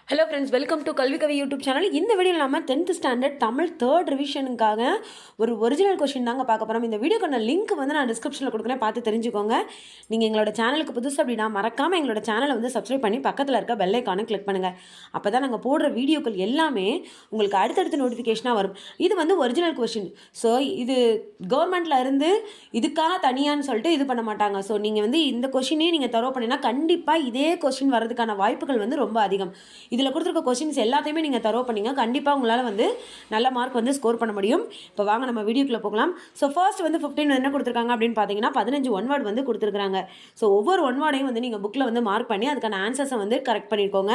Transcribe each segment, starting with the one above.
Hello friends, welcome to கல்வி கவி YouTube channel. இந்த வீடியோவில் நம்ம 10th ஸ்டாண்டர்ட் தமிழ் தேர்ட் ரிவிஷனுக்காக ஒரு ஒரிஜினல் கொஷின் தாங்க பார்க்க போகிறோம். இந்த வீடியோக்கான லிங்க் வந்து நான் டிஸ்கிரிப்ஷனில் கொடுக்குறேன், பார்த்து தெரிஞ்சுக்கோங்க. நீங்கள் எங்களோட சேனலுக்கு புதுசு அப்படின்னா மறக்காமல் எங்களோட சேனலை வந்து சப்ஸ்கிரைப் பண்ணி பக்கத்தில் இருக்க பெல் ஐக்கானை கிளிக் பண்ணுங்கள். அப்போ தான் நாங்கள் போடுற வீடியோக்கள் எல்லாமே உங்களுக்கு அடுத்தடுத்த நோட்டிஃபிகேஷனாக வரும். இது வந்து ஒரிஜினல் கொஷின். ஸோ இது கவர்மெண்ட்டில் இருந்து இதுக்காக தனியான்னு சொல்லிட்டு இது பண்ண மாட்டாங்க. ஸோ நீங்கள் வந்து இந்த கொஷினே நீங்கள் தரோ பண்ணினா கண்டிப்பாக இதே கொஷின் வர்றதுக்கான வாய்ப்புகள் வந்து ரொம்ப அதிகம். இதில் கொடுத்துருக்க கொஸ்டின்ஸ் எல்லாத்தையுமே நீங்கள் தரோ பண்ணிங்க, கண்டிப்பாக உங்களால் வந்து நல்ல மார்க் வந்து ஸ்கோர் பண்ண முடியும். இப்போ வாங்க நம்ம வீடியோக்குள்ளே போகலாம். ஸோ ஃபர்ஸ்ட் வந்து 15 என்ன கொடுத்துருக்காங்க அப்படின்னு பார்த்தீங்கன்னா 15 ஒன் வேர்டு வந்து கொடுத்துருக்காங்க. ஸோ ஒவ்வொரு ஒன் வேர்டையும் வந்து நீங்கள் புக்கில் வந்து மார்க் பண்ணி அதுக்கான ஆன்சர்ஸை வந்து கரெக்ட் பண்ணிக்கோங்க,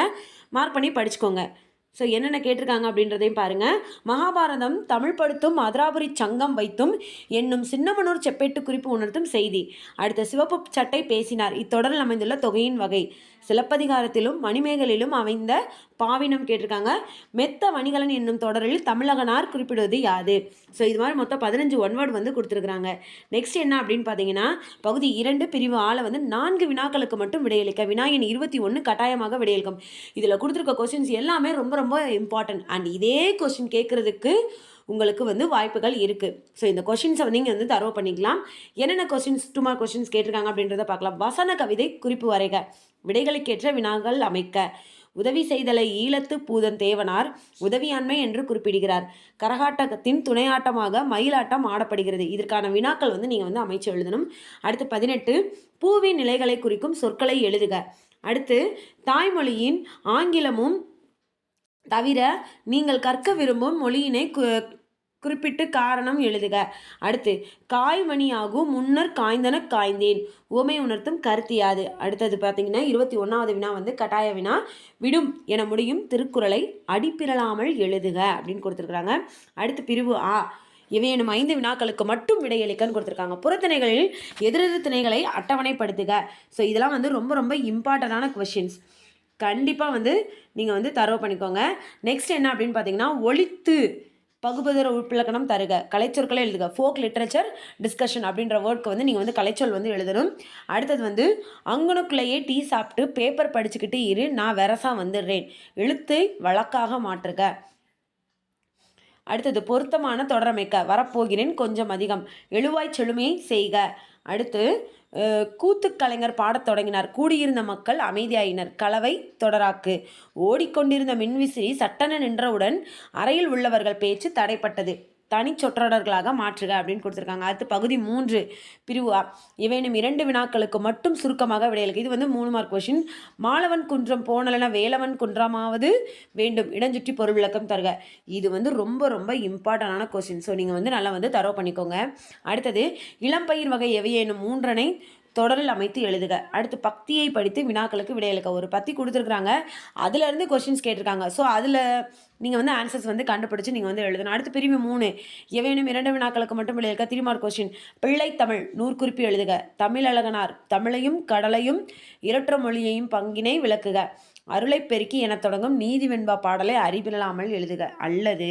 மார்க் பண்ணி படிச்சுக்கோங்க. ஸோ என்னென்ன கேட்டிருக்காங்க அப்படின்றதையும் பாருங்கள். மகாபாரதம் தமிழ் படுத்தும் மதுராபுரி சங்கம் வைத்தும் என்னும் சின்னமனூர் செப்பேட்டு குறிப்பு உணர்த்தும் செய்தி. அடுத்த சிவப்பு சட்டை பேசினார். இத்தொடரில் அமைந்துள்ள தொகையின் வகை. சிலப்பதிகாரத்திலும் மணிமேகலிலும் அமைந்த பாவினம் கேட்டிருக்காங்க. மெத்த வணிகலன் என்னும் தொடரில் தமிழகனார் குறிப்பிடுவது யாது? ஸோ இது மாதிரி மொத்தம் 15 ஒன் வேர்டு வந்து கொடுத்துருக்குறாங்க. நெக்ஸ்ட் என்ன அப்படின்னு பார்த்தீங்கன்னா பகுதி 2 பிரிவு ஆளை வந்து 4 வினாக்களுக்கு மட்டும் விடையளிக்க. வினாயின் 21 கட்டாயமாக விடையளிக்கும். இதில் கொடுத்துருக்க கொஸ்டின்ஸ் எல்லாமே ரொம்ப ரொம்ப இம்பார்ட்டன்ட். அண்ட் இதே கொஸ்டின் கேட்குறதுக்கு உங்களுக்கு வந்து வாய்ப்புகள் இருக்குது. ஸோ இந்த கொஷின்ஸை வந்து நீங்கள் வந்து தரவு பண்ணிக்கலாம். என்னென்ன கொஸ்டின்ஸ் 2 மார்க் கொஸ்டின்ஸ் கேட்டிருக்காங்க அப்படின்றத பார்க்கலாம். வசன கவிதை குறிப்பு வரைக. விடைகளுக்கேற்ற வினாக்கள் அமைக்க. உதவி செய்தலை ஈழத்து பூதன் தேவனார் உதவியாண்மை என்று குறிப்பிடுகிறார். கரகாட்டத்தின் துணையாட்டமாக மயிலாட்டம் ஆடப்படுகிறது. இதற்கான வினாக்கள் வந்து நீங்கள் வந்து அமைச்சு எழுதணும். அடுத்து 18 பூவின் நிலைகளை குறிக்கும் சொற்களை எழுதுக. அடுத்து தாய்மொழியின் ஆங்கிலமும் தவிர நீங்கள் கற்க விரும்பும் மொழியினை குறிப்பிட்டு காரணம் எழுதுக. அடுத்து காய்மணியாகும் முன்னர் காய்ந்தன காய்ந்தேன் உவமை உணர்த்தும் கருத்தியாது. அடுத்தது பார்த்தீங்கன்னா 21வது வினா வந்து கட்டாய வினா. விடும் என முடியும் திருக்குறளை அடிப்பிரலாமல் எழுதுக அப்படின்னு கொடுத்துருக்குறாங்க. அடுத்து பிரிவு ஆ இவையெனும் 5 வினாக்களுக்கு மட்டும் விடையளிக்கன்னு கொடுத்துருக்காங்க. புறத்திணைகளில் எதிரெதிர் திணைகளை அட்டவணைப்படுத்துக. ஸோ இதெல்லாம் வந்து ரொம்ப ரொம்ப இம்பார்ட்டண்டான கொஷின்ஸ். கண்டிப்பாக வந்து நீங்கள் வந்து தரவு பண்ணிக்கோங்க. நெக்ஸ்ட் என்ன அப்படின்னு பார்த்தீங்கன்னா ஒழித்து பகுபதர உட்பிலக்கணம் தருக. கலைச்சொற்களை எழுதுக. ஃபோக் லிட்ரேச்சர் டிஸ்கஷன் அப்படின்ற வேர்டுக்கு வந்து நீங்கள் வந்து கலைச்சொல் வந்து எழுதணும். அடுத்தது வந்து அங்கனுக்குள்ளேயே டீ சாப்பிட்டு பேப்பர் படிச்சுக்கிட்டு இரு, நான் வெரசா வந்துடுறேன், எழுத்தை வழக்காக மாற்றுக. அடுத்தது பொருத்தமான தொடரமைக்க. வரப்போகிறேன் கொஞ்சம் அதிகம், எழுவாய் செழுமையை செய்க. அடுத்து கூத்துக்கலைஞர் பாடத் தொடங்கினார். கூடியிருந்த மக்கள் அமைதியாயினர். கலவை தொடராக்கு. ஓடிக்கொண்டிருந்த மின்விசிறி சட்டென நின்றவுடன் அறையில் உள்ளவர்கள் பேச்சு தடைப்பட்டது. தனி சொற்றொடர்களாக மாற்றுக அப்படின்னு கொடுத்துருக்காங்க. அடுத்து பகுதி 3 பிரிவு இவைனும் 2 வினாக்களுக்கு மட்டும் சுருக்கமாக விடையளிக்க. இது வந்து 3 மார்க் கொஷின். மாலவன் குன்றம் போனலன வேலவன் குன்றமாவது வேண்டும், இடஞ்சுற்றி பொருள் விளக்கம் தருக. இது வந்து ரொம்ப ரொம்ப இம்பார்ட்டண்டான கொஷின். ஸோ நீங்கள் வந்து நல்லா வந்து தரவு பண்ணிக்கோங்க. அடுத்தது இளம்பயிர் வகை எவையேனும் 3 தொடரில் அமைத்து எழுதுக. அடுத்து பக்தியை படித்து வினாக்களுக்கு விடையளிக்க. ஒரு பத்தி கொடுத்துருக்குறாங்க, அதுலேருந்து கொஸ்டின்ஸ் கேட்டிருக்காங்க. ஸோ அதில் நீங்கள் வந்து ஆன்சர்ஸ் வந்து கண்டுபிடிச்சு நீங்கள் வந்து எழுதணும். அடுத்து பிரிவு 3 எவையேனும் 2 வினாக்களுக்கு மட்டும் விடையளிக்க. 3 மார்க் கொஸ்டின். பிள்ளை தமிழ் 100 குறிப்பு எழுதுக. தமிழழகனார் தமிழையும் கடலையும் இரற்ற மொழியையும் பங்கினை விளக்குக. அருளை பெருக்கி என தொடங்கும் நீதி வெண்பா பாடலை அடிபிரலாமல் எழுதுக. அல்லது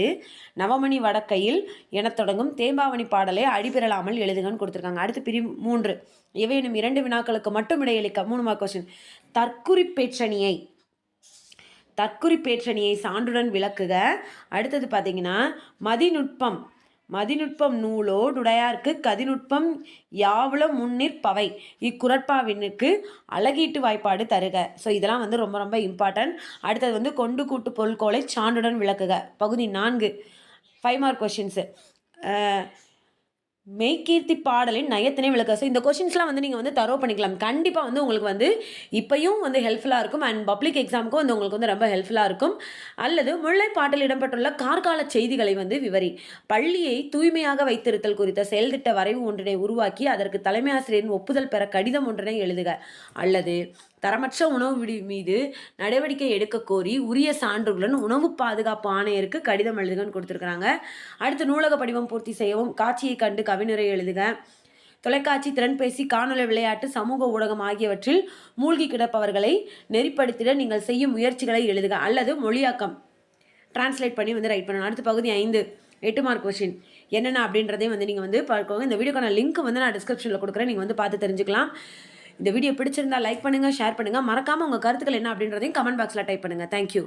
நவமணி வடக்கையில் என தொடங்கும் தேம்பாவணி பாடலை அடிபிரலாமல் எழுதுகன்னு கொடுத்துருக்காங்க. அடுத்து பிரிவு 3 எவையேனும் 2 வினாக்களுக்கு மட்டும் விடையளிக்க. 3 மார்க் கொஸ்டின். தற்குறிப்பேற்றணியை சான்றுடன் விளக்குக. அடுத்தது பார்த்தீங்கன்னா மதிநுட்பம் நூலோடுடையார்க்கு கதிநுட்பம் யாவுல முன்னிற்பவை இக்குறட்பாவினுக்கு அழகீட்டு வாய்ப்பாடு தருக. ஸோ இதெல்லாம் வந்து ரொம்ப ரொம்ப இம்பார்ட்டன்ட். அடுத்தது வந்து கொண்டு கூட்டு பொருள்கோளை சான்றுடன் விளக்குக. பகுதி 4 5 மார்க் கொஷின்ஸு. மெய்கீர்த்தி பாடலின் நயத்தினை விளக்க. ஸோ இந்த கொஷின்ஸ்லாம் வந்து நீங்கள் வந்து தரவு பண்ணிக்கலாம். கண்டிப்பாக வந்து உங்களுக்கு வந்து இப்பையும் வந்து ஹெல்ப்ஃபுல்லாக இருக்கும். அண்ட் பப்ளிக் எக்ஸாமுக்கும் வந்து உங்களுக்கு வந்து ரொம்ப ஹெல்ப்ஃபுல்லாக இருக்கும். அல்லது முல்லைப்பாட்டில் இடம்பெற்றுள்ள கார்கால செய்திகளை வந்து விவரி. பள்ளியை தூய்மையாக வைத்திருத்தல் குறித்த செயல்திட்ட வரைவு ஒன்றினை உருவாக்கி அதற்கு தலைமை ஆசிரியரின் ஒப்புதல் பெற கடிதம் ஒன்றினை எழுதுக. அல்லது தரமற்ற உணவு மீது நடவடிக்கை எடுக்க கோரி உரிய சான்றுகளுடன் உணவு பாதுகாப்பு ஆணையருக்கு கடிதம் எழுதுகன்னு கொடுத்துருக்குறாங்க. அடுத்து நூலக படிவம் பூர்த்தி செய்யவும். காட்சியை கண்டு கவினுரை எழுதுக. தொலைக்காட்சி, திறன்பேசி, காணொலி, விளையாட்டு, சமூக ஊடகம் ஆகியவற்றில் மூழ்கி கிடப்பவர்களை நெறிப்படுத்திட நீங்கள் செய்யும் முயற்சிகளை எழுதுக. அல்லது மொழியாக்கம் டிரான்ஸ்லேட் பண்ணி வந்து ரைட் பண்ணணும். அடுத்து பகுதி 5 8 மார்க் கொஷின் என்னென்ன அப்படின்றதையும் வந்து நீங்கள் வந்து பார்க்கோங்க. இந்த வீடியோக்கான லிங்க் வந்து நான் டிஸ்கிரிப்ஷனில் கொடுக்குறேன், நீங்கள் வந்து பார்த்து தெரிஞ்சுக்கலாம். இந்த வீடியோ பிடிச்சிருந்தா லைக் பண்ணுங்கள், ஷேர் பண்ணுங்கள். மறக்காமல் உங்கள் கருத்துக்கள் என்ன அப்படின்றதையும் கமெண்ட் பாக்ஸில் டைப் பண்ணுங்கள். தேங்க்யூ.